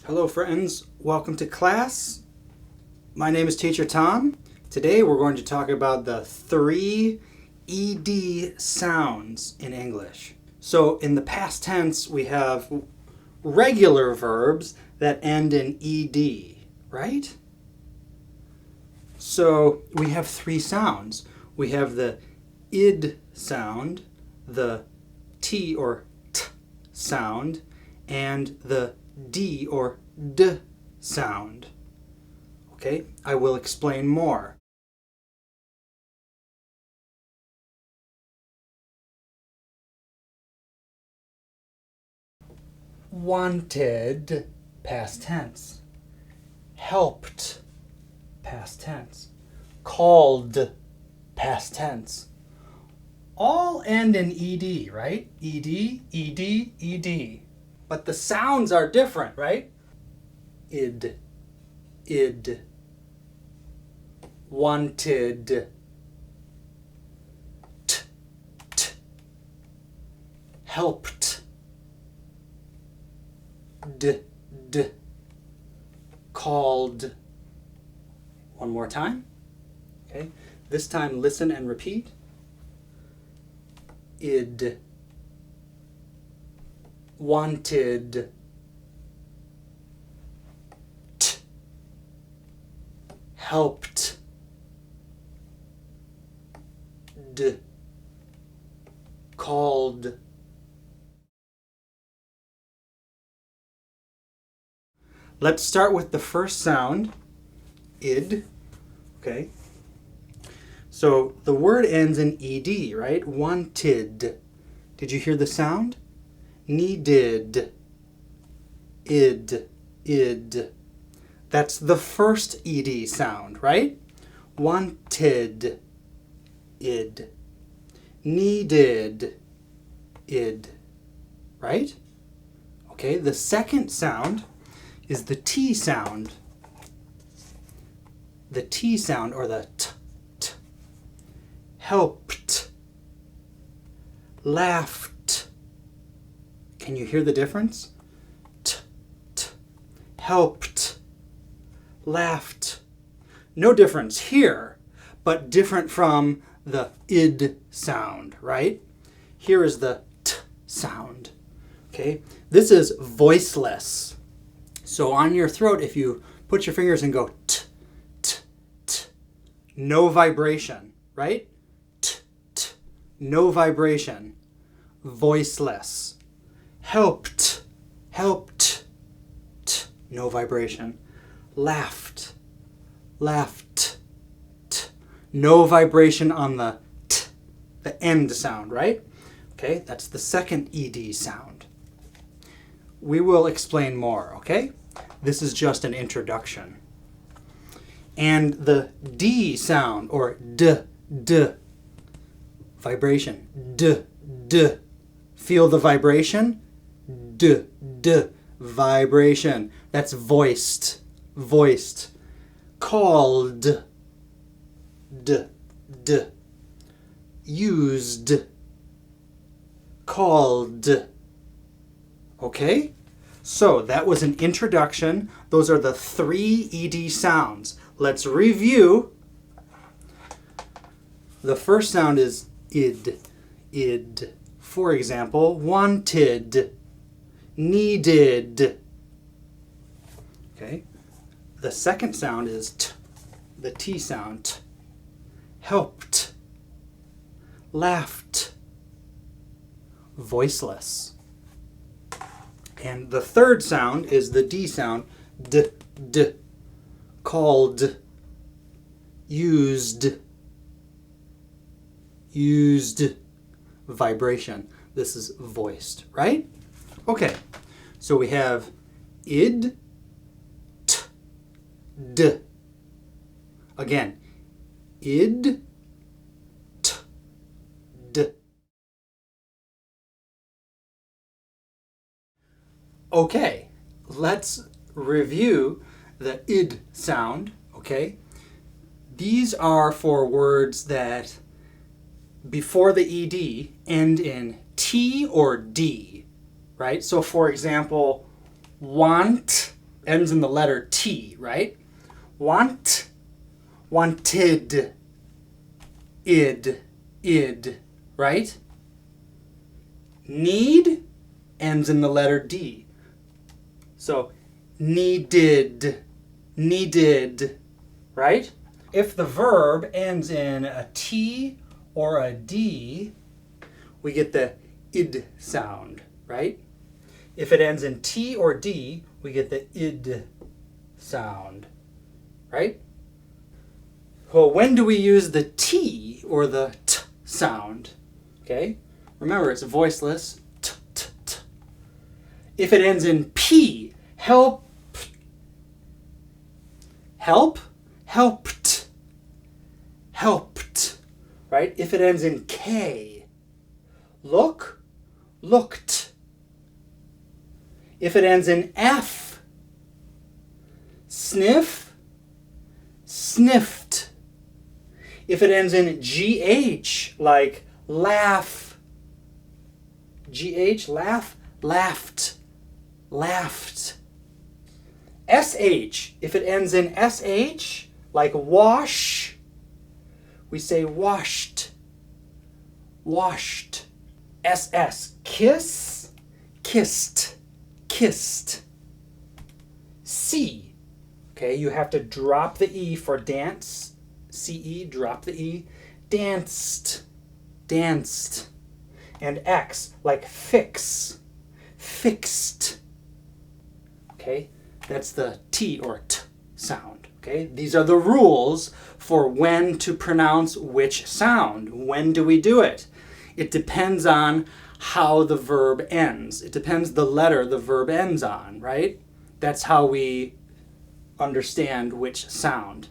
Hello friends, welcome to class. My name is Teacher Tom. Today we're going to talk about the 3 ED sounds in English. So in the past tense we have regular verbs that end in ED, right? So we have 3 sounds. We have the id sound, the T or T sound, and the D or D sound. Okay, I will explain more. Wanted, past tense. Helped, past tense. Called, past tense. All end in ED, right? ED, ED, ED. But the sounds are different, right? Id, id. Wanted. T, t. Helped. D, d. Called. One more time. Okay. This time listen and repeat. Id. Wanted. T. Helped. D. Called. Let's start with the first sound, id. Okay. So the word ends in ed, right? Wanted. Did you hear the sound? Needed. Id. Id. That's the first ed sound, right? Wanted. Id. Needed. Id. Right? Okay, the second sound is the T sound. The T sound, or the T, T. Helped. Laughed. Can you hear the difference? T, T. Helped. Laughed. No difference here, but different from the id sound, right? Here is the T sound. Okay? This is voiceless. So on your throat, if you put your fingers and go T, T, T, no vibration, right? T, T, no vibration. Voiceless. Helped, helped, T, no vibration. Laughed, laughed, T, no vibration on the T, the end sound, right? Okay, that's the second ED sound. We will explain more, okay? This is just an introduction. And the D sound, or D, D, vibration, D, D. Feel the vibration? D, D, vibration. That's voiced, voiced. Called, D, D. Used, called. Okay? So that was an introduction. Those are the 3 ED sounds. Let's review. The first sound is id, id. For example, wanted, needed. Okay? The second sound is T, the T sound. T. Helped, laughed, voiceless. And the third sound is the D sound, D, D. Called, used, used, vibration. This is voiced, right? Okay, so we have id, T, D. Again, id, T, D. Okay, let's review the id sound, okay? These are for words that before the ed end in T or D, right? So for example, want ends in the letter T, right? Want, wanted, id, right? Need ends in the letter D. So needed, right? If the verb ends in a T or a D, we get the id sound, right? If it ends in T or D, we get the id sound, right? Well, when do we use the T or the T sound? Okay? Remember, it's voiceless. T, t, t. If it ends in P, helped, right? If it ends in K, looked. If it ends in F, sniffed. If it ends in GH, like laugh, laughed. SH, if it ends in SH, like wash, we say washed. SS, kissed. C, okay, you have to drop the E for dance. CE, drop the E. Danced. And X, like fixed. Okay, that's the T or T sound. Okay, these are the rules for when to pronounce which sound. When do we do it? It depends on how the verb ends. It depends the letter the verb ends on, right? That's how we understand which sound.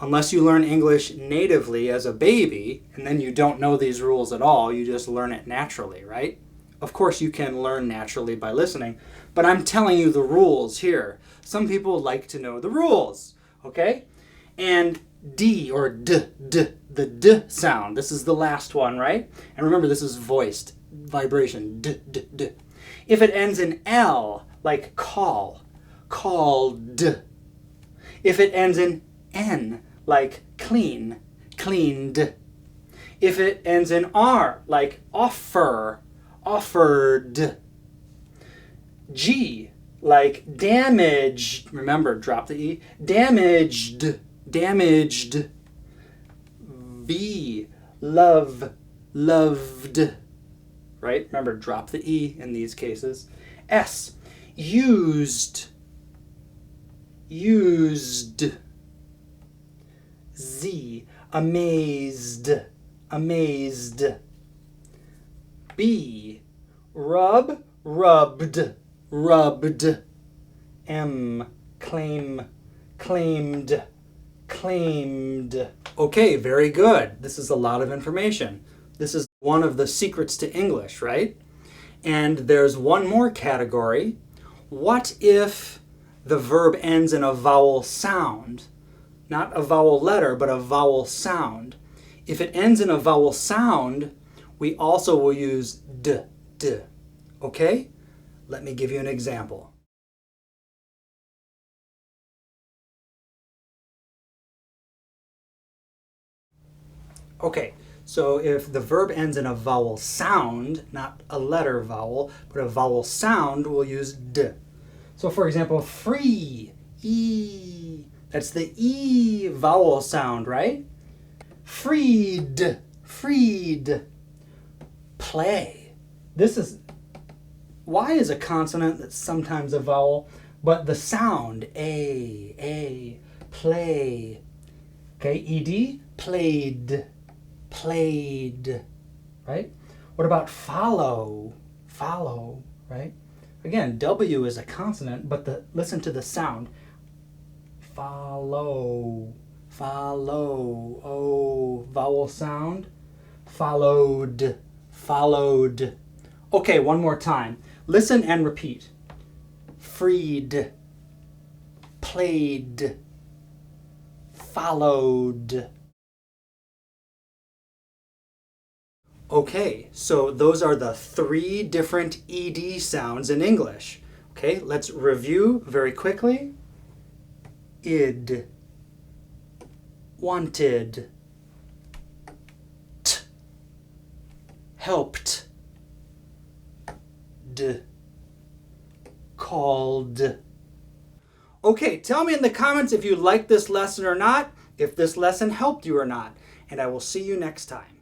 Unless you learn English natively as a baby, and then you don't know these rules at all, you just learn it naturally, right? Of course you can learn naturally by listening, but I'm telling you the rules here. Some people like to know the rules, okay? And D or D, the D sound, this is the last one, right? And remember, this is voiced vibration, D. If it ends in L, like called. If it ends in N, like cleaned. If it ends in R, like offered. G, like damaged. Remember, drop the E. Damaged. V, loved. Right? Remember, drop the E in these cases. S, used. Z, amazed. B, rubbed. M, claimed. Okay, very good. This is a lot of information. This is one of the secrets to English, right? And there's one more category. What if the verb ends in a vowel sound? Not a vowel letter, but a vowel sound. If it ends in a vowel sound, we also will use d. Okay? Let me give you an example. Okay, so if the verb ends in a vowel sound, not a letter vowel, but a vowel sound, we'll use d. So for example, free, E. That's the E vowel sound, right? Freed. Play. Y is a consonant that's sometimes a vowel, but the sound, A, play. Okay, ED, played, right? What about follow, right? Again, W is a consonant, but listen to the sound. Follow, O, vowel sound. Followed. Okay, one more time. Listen and repeat. Freed, played, followed. Okay, so those are the 3 different ED sounds in English. Okay, let's review very quickly. Id, wanted, t, helped, d, called. Okay, tell me in the comments if you liked this lesson or not, if this lesson helped you or not, and I will see you next time.